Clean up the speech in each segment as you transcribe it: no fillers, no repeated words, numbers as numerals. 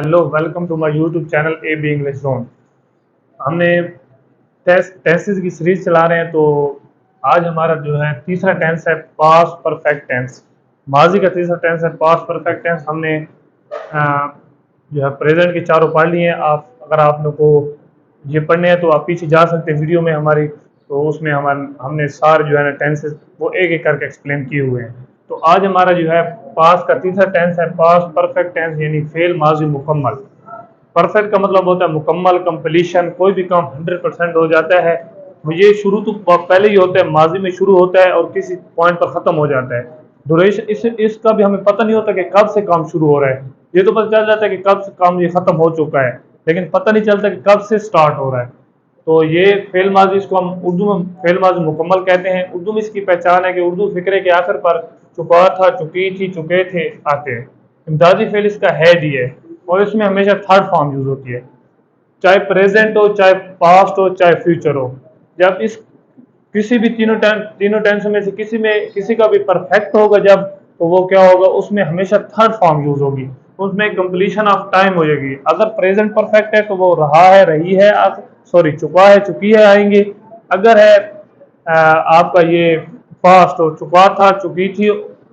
Hello, welcome to my YouTube channel A B English zone. हमने tenses की series चला रहे हैं, तो आज हमारा जो है तीसरा टेंस है पास्ट परफेक्ट टेंस। माजी का तीसरा टेंस है पास्ट परफेक्ट टेंस। हमने जो है प्रेजेंट के चारों पढ़ लिए हैं। आप अगर आप लोग को ये पढ़ने हैं तो आप पीछे जा सकते हैं वीडियो में हमारी, तो उसमें हमने सारे जो है ना टेंसेस वो एक एक करके एक्सप्लेन किए हुए हैं। तो आज हमारा जो है पास्ट का तीसरा टेंस है पास्ट परफेक्ट टेंस, यानी फेल माजी मुकम्मल। परफेक्ट का मतलब होता है मुकम्मल, कंप्लीशन, कोई भी काम 100% हो जाता है। तो ये शुरू तो पहले ही होता है, माजी में शुरू होता है और किसी पॉइंट पर खत्म हो जाता है। ड्यूरेशन इसका भी हमें पता नहीं होता कि कब से काम शुरू हो रहा है। ये तो पता चल जाता है कि कब से काम ये खत्म हो चुका है, लेकिन पता नहीं चलता कि कब से स्टार्ट हो रहा है। तो ये फेल माजी, इसको हम उर्दू में फेल माजी मुकम्मल कहते हैं। उर्दू में इसकी पहचान है कि उर्दू फिक्रे के आखिर पर चुका था, चुकी थी, चुके थे आते हैं। इमदादी फेल इसका है दी है और इसमें हमेशा थर्ड फॉर्म यूज होती है, चाहे प्रेजेंट हो, चाहे पास्ट हो, चाहे फ्यूचर हो। जब इस किसी भी तीनों टेंस में से किसी का भी परफेक्ट होगा जब, तो वो क्या होगा, उसमें हमेशा थर्ड फॉर्म यूज होगी, उसमें कंप्लीशन ऑफ टाइम हो जाएगी। अगर प्रेजेंट परफेक्ट है तो वो रहा है, रही है, सॉरी चुका है, चुकी है आएंगे। अगर है आपका ये पास्ट हो, चुका था, चुकी थी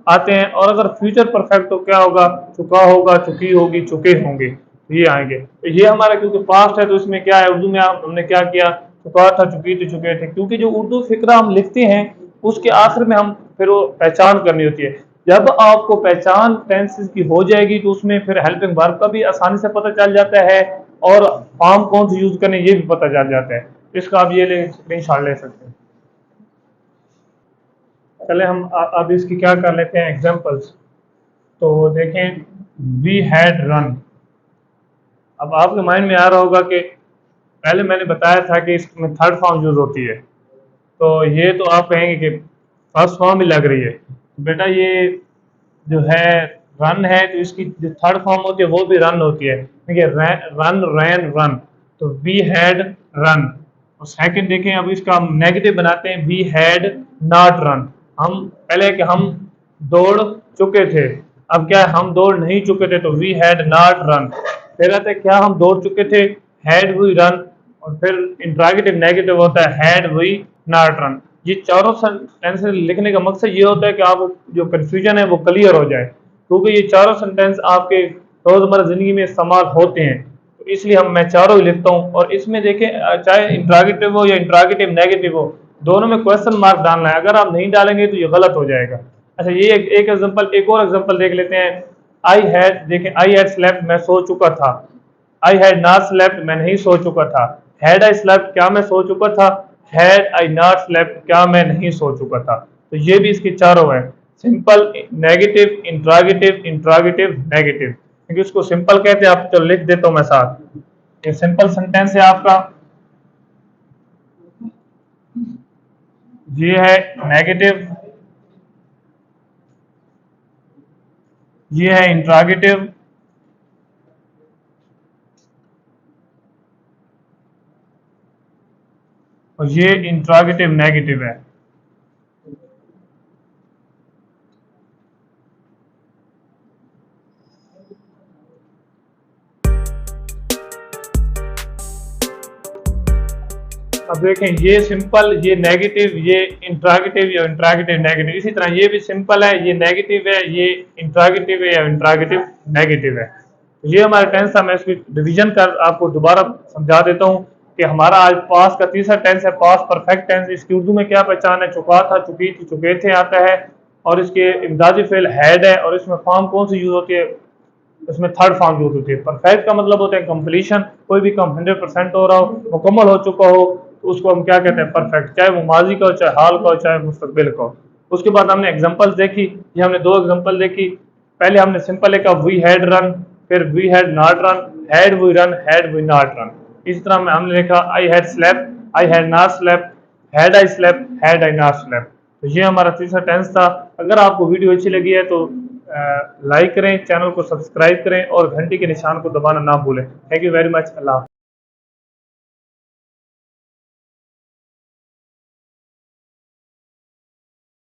आते हैं। और अगर फ्यूचर परफेक्ट तो क्या होगा, चुका होगा, चुकी होगी, चुके होंगे, ये आएंगे। तो ये हमारा क्योंकि पास्ट है तो इसमें क्या है, उर्दू में हमने क्या किया, चुका था, चुकी थी, चुके थे। क्योंकि जो उर्दू फिक्रा हम लिखते हैं उसके आखिर में हम फिर वो पहचान करनी होती है। जब आपको पहचान टेंसेस की हो जाएगी तो उसमें फिर हेल्पिंग वर्ब का भी आसानी से पता चल जाता है और फॉर्म कौन से यूज करने ये भी पता चल जाता है। इसका आप ये स्क्रीनशॉट ले सकते हैं। चले हम अब इसकी क्या कर लेते हैं एग्जांपल्स। तो देखें, वी हैड रन। अब आपके माइंड में आ रहा होगा कि पहले मैंने बताया था कि इसमें थर्ड फॉर्म यूज होती है, तो ये तो आप कहेंगे कि फर्स्ट फॉर्म ही लग रही है। तो बेटा ये जो है रन है, तो इसकी जो थर्ड फॉर्म होती है वो भी रन होती है। देखिए रन, रैन, रन, तो वी हैड रन। और सेकंड देखें, अब इसका हम नेगेटिव बनाते हैं, वी हैड नॉट रन। हम पहले कि हम दौड़ चुके थे, अब क्या है, हम दौड़ नहीं चुके थे, तो वी हैड नॉट रन। फिर आता है क्या, हम दौड़ चुके थे, हैड वी रन। और फिर इंट्रोगेटिव नेगेटिव होता है हैड वी नॉट रन। ये चारों सेंटेंस लिखने का मकसद ये होता है कि आप जो कंफ्यूजन है वो क्लियर हो जाए, क्योंकि ये चारों सेंटेंस आपके रोजमर्रा जिंदगी में इस्तेमाल होते हैं, तो इसलिए मैं चारों ही लिखता हूँ। और इसमें देखें, चाहे इंट्रोगेटिव हो या इंट्रोगेटिव नेगेटिव हो, दोनों में क्वेश्चन मार्क डालना है। अगर आप नहीं डालेंगे तो ये गलत हो जाएगा। अच्छा, ये एक एग्जांपल, एक और एग्जांपल देख लेते हैं। आई हैड, देखें, आई हैड स्लेप्ट, मैं सो चुका था। आई हैड नॉट स्लेप्ट, मैं नहीं सो चुका था। हैड आई स्लेप्ट, क्या मैं सो चुका था। हैड आई नॉट स्लेप्ट, क्या मैं नहीं सो चुका था। तो ये भी इसके चारों है, simple, negative, interrogative, interrogative, negative. क्योंकि उसको सिंपल कहते हैं। आप चलो लिख देता हूं मैं साथ, ये सिंपल सेंटेंस है आपका, ये है नेगेटिव, ये है इंट्रोगेटिव, और ये इंट्रोगेटिव नेगेटिव है। अब देखें, ये सिंपल, ये नेगेटिव, ये इंट्रोगेटिव या इंट्रोगेटिव नेगेटिव। इसी तरह ये भी सिंपल है, ये नेगेटिव है, ये इंट्रोगेटिव है या इंट्रोगेटिव नेगेटिव है। तो ये हमारा टेंस था। मैं इसकी रिवीजन कर आपको दोबारा समझा देता हूँ कि हमारा आज पास्ट का तीसरा टेंस है पास्ट परफेक्ट टेंस। इसकी उर्दू में क्या पहचान है, चुका था, चुकी थी, चुके थे आता है। और इसके इमदादी फेल हैड है। और इसमें फॉर्म कौन सी यूज होती है, इसमें थर्ड फॉर्म यूज होती है। परफेक्ट का मतलब होता है कंप्लीशन, कोई भी काम 100% हो रहा हो, मुकम्मल हो चुका हो, तो उसको हम क्या कहते हैं, परफेक्ट। चाहे वो माजी का हो, चाहे हाल का हो, चाहे मुस्तकबिल का हो। उसके बाद हमने एग्जांपल्स देखी, ये हमने दो एग्जांपल देखी। पहले हमने सिंपल लिखा वी हैड रन, फिर we had not run, had we run, had we not run. इस तरह में हमने लिखा I had slept, I had not slept, had I slept, had I not slept. तो ये हमारा तीसरा टेंस था। अगर आपको वीडियो अच्छी लगी है तो लाइक करें, चैनल को सब्सक्राइब करें और घंटी के निशान को दबाना ना भूलें। Thank you very much. Allah.